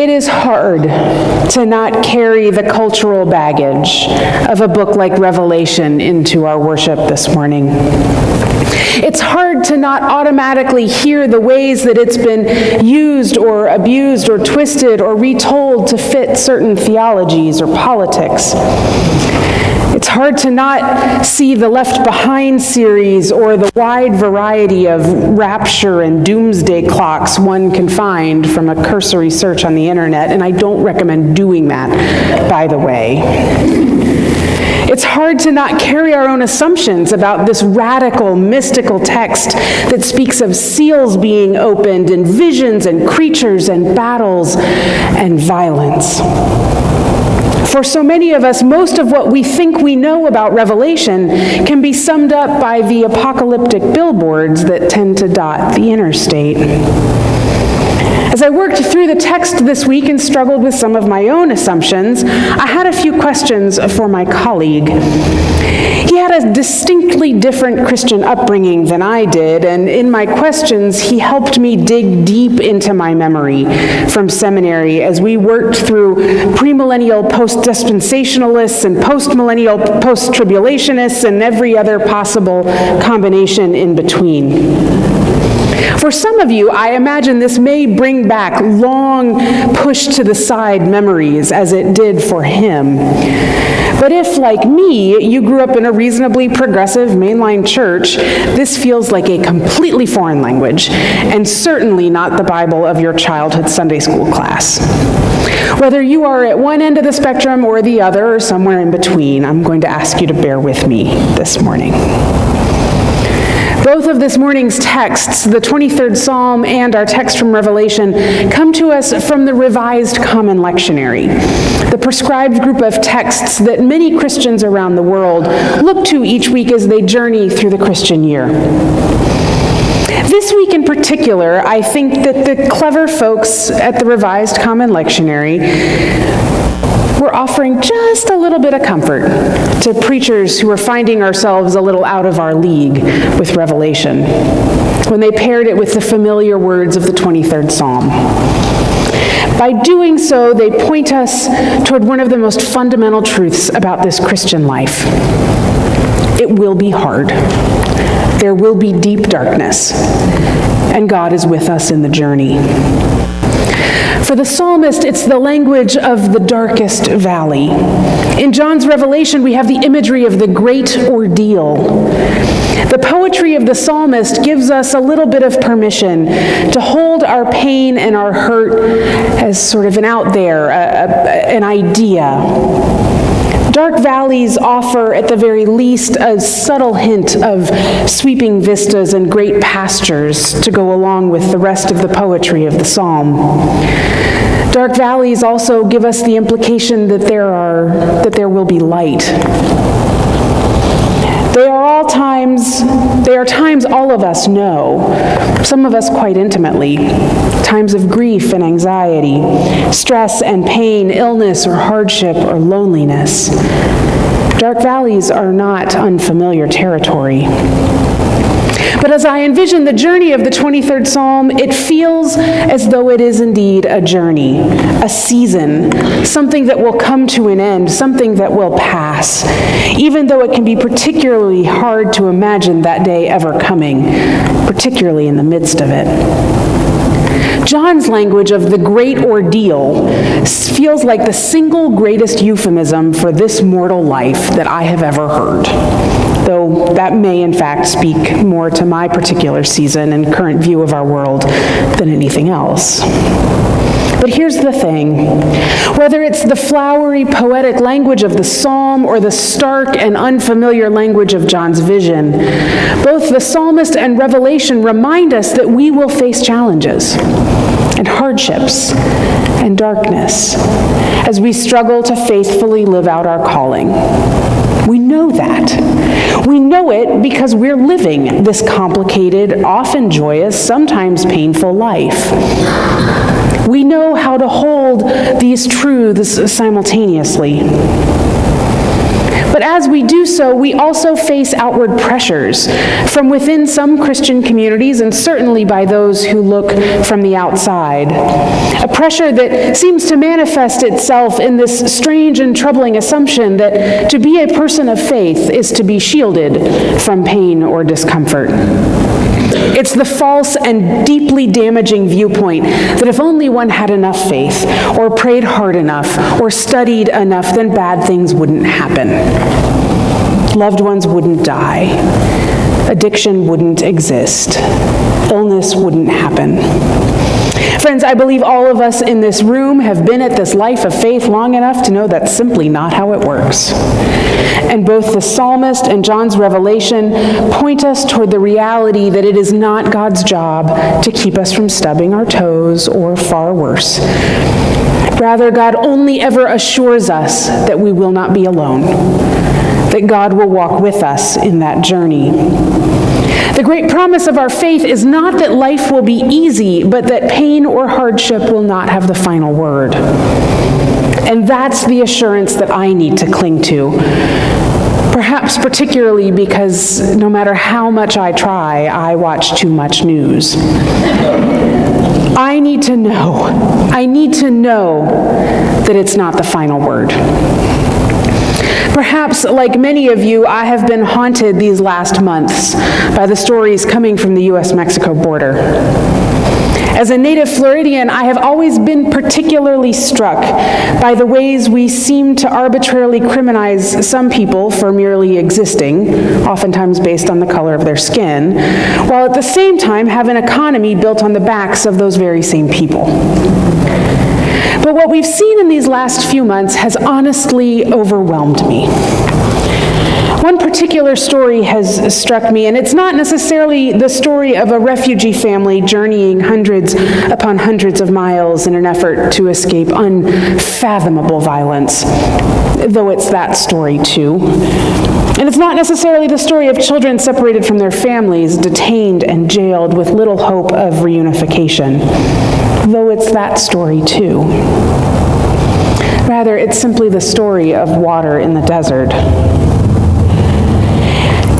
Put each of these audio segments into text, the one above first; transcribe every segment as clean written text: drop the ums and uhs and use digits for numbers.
It is hard to not carry the cultural baggage of a book like Revelation into our worship this morning. It's hard to not automatically hear the ways that it's been used or abused or twisted or retold to fit certain theologies or politics. It's hard to not see the Left Behind series or the wide variety of rapture and doomsday clocks one can find from a cursory search on the internet, and I don't recommend doing that, by the way. It's hard to not carry our own assumptions about this radical, mystical text that speaks of seals being opened and visions and creatures and battles and violence. For so many of us, most of what we think we know about Revelation can be summed up by the apocalyptic billboards that tend to dot the interstate. As I worked through the text this week and struggled with some of my own assumptions, I had a few questions for my colleague. He had a distinctly different Christian upbringing than I did, and in my questions, he helped me dig deep into my memory from seminary as we worked through premillennial post-dispensationalists and post-millennial post-tribulationists and every other possible combination in between. For some of you, I imagine this may bring back long pushed-to-the-side memories as it did for him. But if, like me, you grew up in a reasonably progressive mainline church, this feels like a completely foreign language, and certainly not the Bible of your childhood Sunday school class. Whether you are at one end of the spectrum or the other, or somewhere in between, I'm going to ask you to bear with me this morning. Both of this morning's texts, the 23rd Psalm and our text from Revelation, come to us from the Revised Common Lectionary, the prescribed group of texts that many Christians around the world look to each week as they journey through the Christian year. This week in particular, I think that the clever folks at the Revised Common Lectionary we're offering just a little bit of comfort to preachers who are finding ourselves a little out of our league with Revelation when they paired it with the familiar words of the 23rd Psalm. By doing so, they point us toward one of the most fundamental truths about this Christian life. It will be hard. There will be deep darkness, and God is with us in the journey. For the psalmist, it's the language of the darkest valley. In John's Revelation, we have the imagery of the great ordeal. The poetry of the psalmist gives us a little bit of permission to hold our pain and our hurt as sort of an out there, an idea. Dark valleys offer, at the very least, a subtle hint of sweeping vistas and great pastures to go along with the rest of the poetry of the psalm. Dark valleys also give us the implication that there will be light. They are times all of us know, some of us quite intimately, times of grief and anxiety, stress and pain, illness or hardship or loneliness. Dark valleys are not unfamiliar territory. But as I envision the journey of the 23rd Psalm, it feels as though it is indeed a journey, a season, something that will come to an end, something that will pass, even though it can be particularly hard to imagine that day ever coming, particularly in the midst of it. John's language of the great ordeal feels like the single greatest euphemism for this mortal life that I have ever heard, though that may in fact speak more to my particular season and current view of our world than anything else. But here's the thing. Whether it's the flowery, poetic language of the psalm or the stark and unfamiliar language of John's vision, both the psalmist and Revelation remind us that we will face challenges and hardships and darkness as we struggle to faithfully live out our calling. We know that. We know it because we're living this complicated, often joyous, sometimes painful life. We know how to hold these truths simultaneously. But as we do so, we also face outward pressures from within some Christian communities and certainly by those who look from the outside. A pressure that seems to manifest itself in this strange and troubling assumption that to be a person of faith is to be shielded from pain or discomfort. It's the false and deeply damaging viewpoint that if only one had enough faith, or prayed hard enough, or studied enough, then bad things wouldn't happen. Loved ones wouldn't die. Addiction wouldn't exist. Illness wouldn't happen. Friends, I believe all of us in this room have been at this life of faith long enough to know that's simply not how it works. And both the psalmist and John's revelation point us toward the reality that it is not God's job to keep us from stubbing our toes, or far worse. Rather, God only ever assures us that we will not be alone, that God will walk with us in that journey. The great promise of our faith is not that life will be easy, but that pain or hardship will not have the final word. And that's the assurance that I need to cling to. Perhaps particularly because no matter how much I try, I watch too much news. I need to know that it's not the final word. Perhaps, like many of you, I have been haunted these last months by the stories coming from the U.S.-Mexico border. As a native Floridian, I have always been particularly struck by the ways we seem to arbitrarily criminalize some people for merely existing, oftentimes based on the color of their skin, while at the same time have an economy built on the backs of those very same people. But what we've seen in these last few months has honestly overwhelmed me. One particular story has struck me, and it's not necessarily the story of a refugee family journeying hundreds upon hundreds of miles in an effort to escape unfathomable violence, though it's that story too. And it's not necessarily the story of children separated from their families, detained and jailed with little hope of reunification, though it's that story too. Rather, it's simply the story of water in the desert.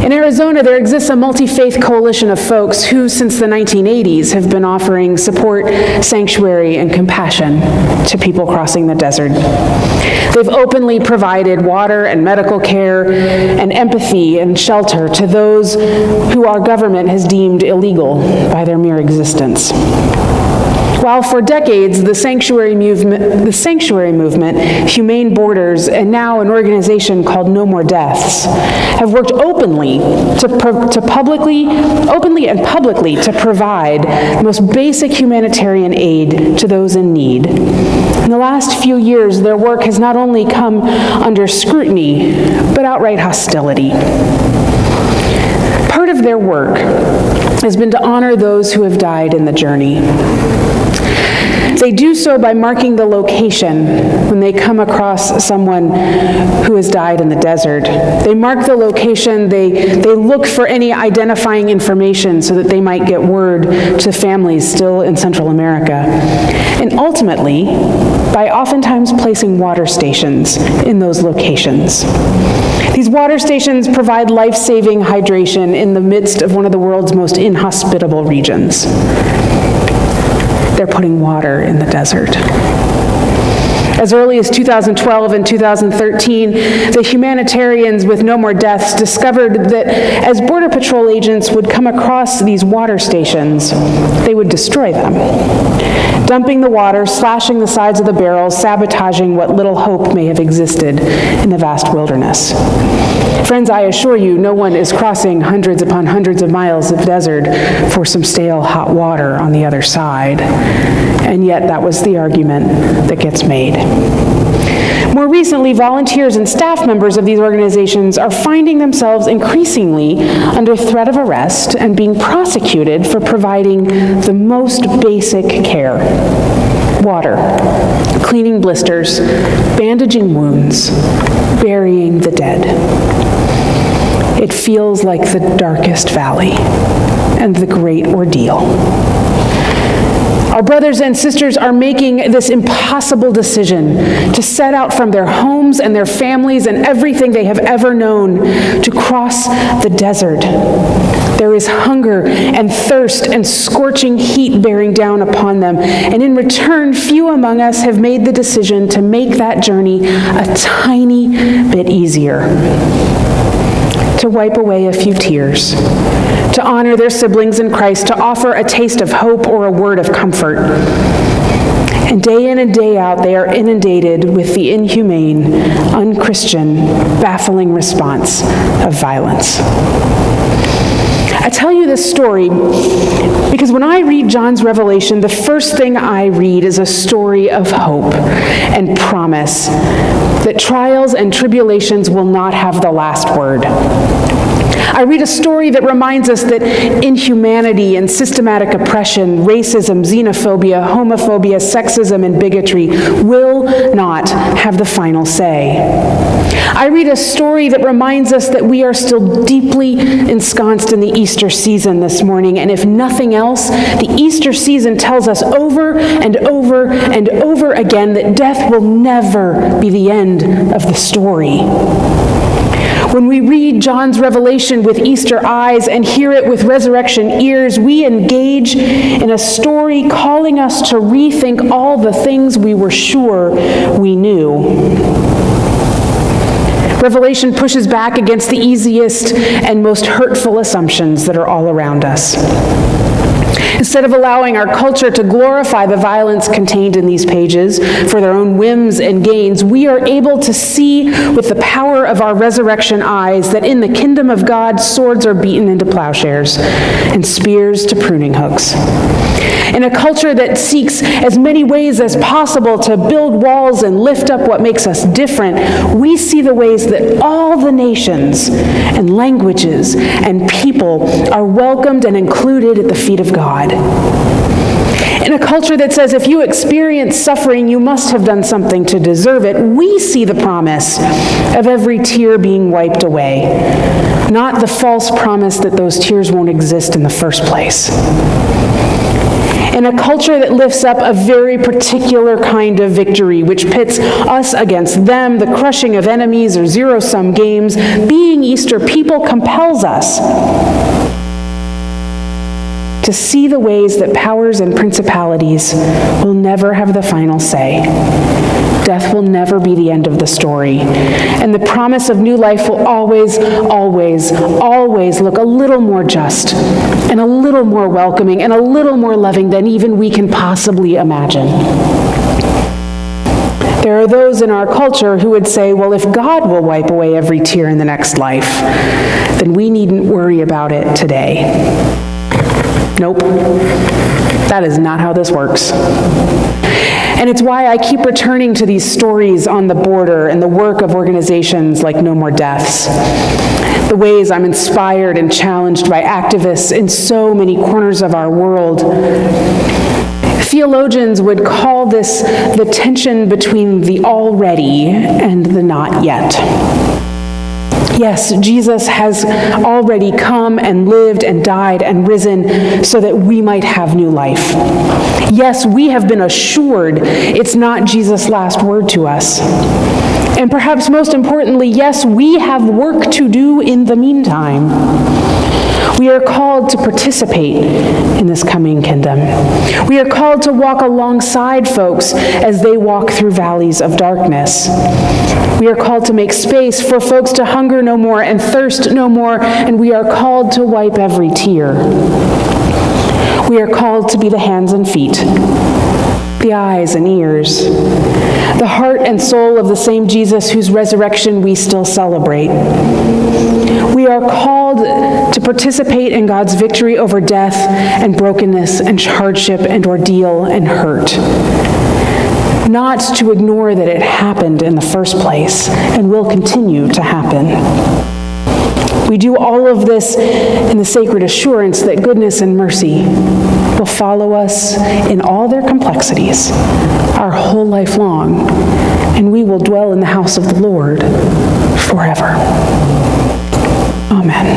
In Arizona, there exists a multi-faith coalition of folks who, since the 1980s, have been offering support, sanctuary, and compassion to people crossing the desert. They've openly provided water and medical care and empathy and shelter to those who our government has deemed illegal by their mere existence. While for decades, the sanctuary movement, Humane Borders, and now an organization called No More Deaths, have worked openly and publicly to provide the most basic humanitarian aid to those in need. In the last few years, their work has not only come under scrutiny, but outright hostility. Part of their work has been to honor those who have died in the journey. They do so by marking the location when they come across someone who has died in the desert. They mark the location, they look for any identifying information so that they might get word to families still in Central America. And ultimately, by oftentimes placing water stations in those locations. These water stations provide life-saving hydration in the midst of one of the world's most inhospitable regions. They're putting water in the desert. As early as 2012 and 2013, the humanitarians with No More Deaths discovered that as Border Patrol agents would come across these water stations, they would destroy them, dumping the water, slashing the sides of the barrels, sabotaging what little hope may have existed in the vast wilderness. Friends, I assure you, no one is crossing hundreds upon hundreds of miles of desert for some stale hot water on the other side. And yet that was the argument that gets made. More recently, volunteers and staff members of these organizations are finding themselves increasingly under threat of arrest and being prosecuted for providing the most basic care: water, cleaning blisters, bandaging wounds, burying the dead. It feels like the darkest valley and the great ordeal. Our brothers and sisters are making this impossible decision to set out from their homes and their families and everything they have ever known to cross the desert. There is hunger and thirst and scorching heat bearing down upon them, and in return, few among us have made the decision to make that journey a tiny bit easier. To wipe away a few tears, to honor their siblings in Christ, to offer a taste of hope or a word of comfort. And day in and day out, they are inundated with the inhumane, unchristian, baffling response of violence. I tell you this story because when I read John's Revelation, the first thing I read is a story of hope and promise that trials and tribulations will not have the last word. I read a story that reminds us that inhumanity and systematic oppression, racism, xenophobia, homophobia, sexism, and bigotry will not have the final say. I read a story that reminds us that we are still deeply ensconced in the Easter season this morning, and if nothing else, the Easter season tells us over and over and over again that death will never be the end of the story. When we read John's Revelation with Easter eyes and hear it with resurrection ears, we engage in a story calling us to rethink all the things we were sure we knew. Revelation pushes back against the easiest and most hurtful assumptions that are all around us. Instead of allowing our culture to glorify the violence contained in these pages for their own whims and gains, we are able to see with the power of our resurrection eyes that in the kingdom of God, swords are beaten into plowshares and spears to pruning hooks. In a culture that seeks as many ways as possible to build walls and lift up what makes us different, we see the ways that all the nations and languages and people are welcomed and included at the feet of God. In a culture that says if you experience suffering, you must have done something to deserve it, we see the promise of every tear being wiped away, not the false promise that those tears won't exist in the first place. In a culture that lifts up a very particular kind of victory, which pits us against them, the crushing of enemies or zero-sum games, being Easter people compels us to see the ways that powers and principalities will never have the final say. Death will never be the end of the story. And the promise of new life will always, always, always look a little more just and a little more welcoming and a little more loving than even we can possibly imagine. There are those in our culture who would say, well, if God will wipe away every tear in the next life, then we needn't worry about it today. Nope, that is not how this works. And it's why I keep returning to these stories on the border and the work of organizations like No More Deaths. The ways I'm inspired and challenged by activists in so many corners of our world. Theologians would call this the tension between the already and the not yet. Yes, Jesus has already come and lived and died and risen so that we might have new life. Yes, we have been assured it's not Jesus' last word to us. And perhaps most importantly, yes, we have work to do in the meantime. We are called to participate in this coming kingdom. We are called to walk alongside folks as they walk through valleys of darkness. We are called to make space for folks to hunger no more and thirst no more, and we are called to wipe every tear. We are called to be the hands and feet, the eyes and ears, the heart and soul of the same Jesus whose resurrection we still celebrate. We are called to participate in God's victory over death and brokenness and hardship and ordeal and hurt. Not to ignore that it happened in the first place and will continue to happen. We do all of this in the sacred assurance that goodness and mercy will follow us in all their complexities our whole life long, and we will dwell in the house of the Lord forever. Amen.